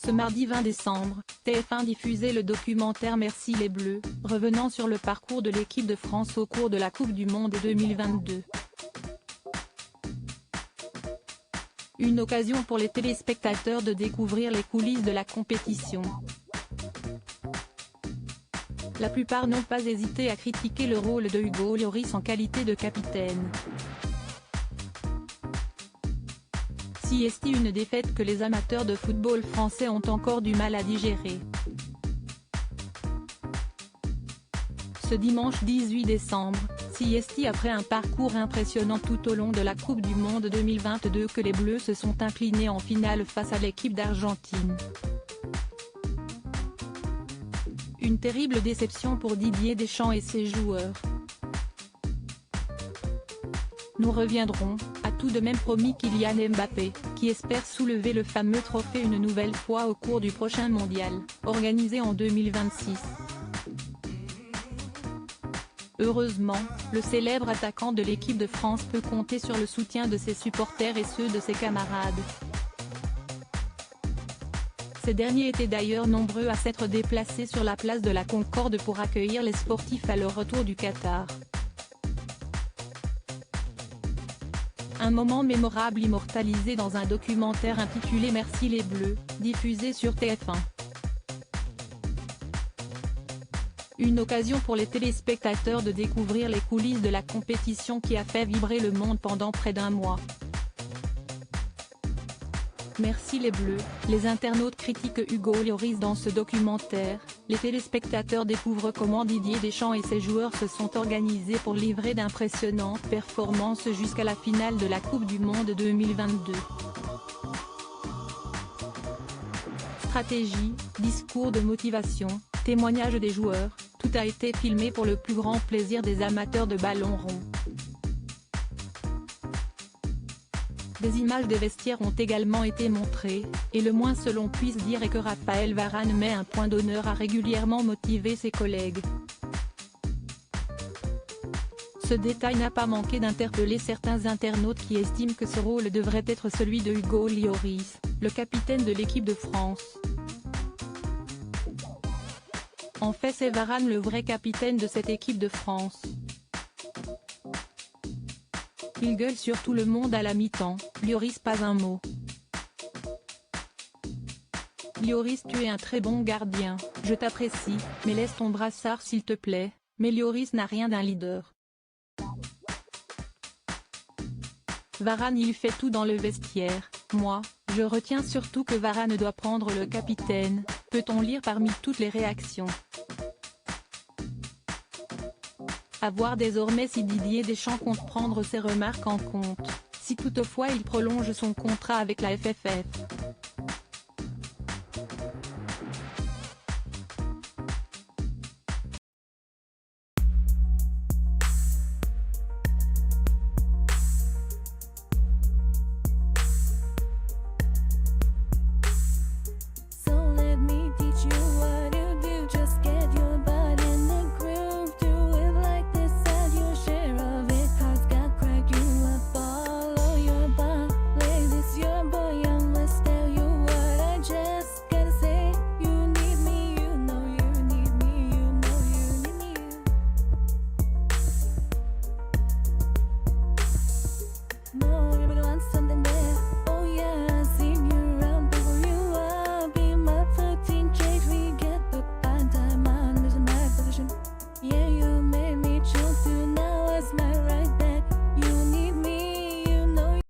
Ce mardi 20 décembre, TF1 diffusait le documentaire Merci les Bleus, revenant sur le parcours de l'équipe de France au cours de la Coupe du Monde 2022. Une occasion pour les téléspectateurs de découvrir les coulisses de la compétition. La plupart n'ont pas hésité à critiquer le rôle de Hugo Lloris en qualité de capitaine. Si est une défaite que les amateurs de football français ont encore du mal à digérer. Ce dimanche 18 décembre, c'est après un parcours impressionnant tout au long de la Coupe du Monde 2022 que les Bleus se sont inclinés en finale face à l'équipe d'Argentine. Une terrible déception pour Didier Deschamps et ses joueurs. Nous reviendrons, a tout de même promis Kylian Mbappé, qui espère soulever le fameux trophée une nouvelle fois au cours du prochain mondial, organisé en 2026. Heureusement, le célèbre attaquant de l'équipe de France peut compter sur le soutien de ses supporters et ceux de ses camarades. Ces derniers étaient d'ailleurs nombreux à s'être déplacés sur la place de la Concorde pour accueillir les sportifs à leur retour du Qatar. Un moment mémorable immortalisé dans un documentaire intitulé Merci les Bleus, diffusé sur TF1. Une occasion pour les téléspectateurs de découvrir les coulisses de la compétition qui a fait vibrer le monde pendant près d'un mois. Merci les Bleus, les internautes critiquent Hugo Lloris dans ce documentaire, les téléspectateurs découvrent comment Didier Deschamps et ses joueurs se sont organisés pour livrer d'impressionnantes performances jusqu'à la finale de la Coupe du Monde 2022. Stratégie, discours de motivation, témoignages des joueurs, tout a été filmé pour le plus grand plaisir des amateurs de ballon rond. Des images des vestiaires ont également été montrées, et le moins que l'on puisse dire est que Raphaël Varane met un point d'honneur à régulièrement motiver ses collègues. Ce détail n'a pas manqué d'interpeller certains internautes qui estiment que ce rôle devrait être celui de Hugo Lloris, le capitaine de l'équipe de France. En fait, c'est Varane le vrai capitaine de cette équipe de France. Il gueule sur tout le monde à la mi-temps, Lloris pas un mot. Lloris, tu es un très bon gardien, je t'apprécie, mais laisse ton brassard s'il te plaît, mais Lloris n'a rien d'un leader. Varane il fait tout dans le vestiaire, moi, je retiens surtout que Varane doit prendre le capitaine, peut-on lire parmi toutes les réactions. À voir désormais si Didier Deschamps compte prendre ces remarques en compte, si toutefois il prolonge son contrat avec la FFF.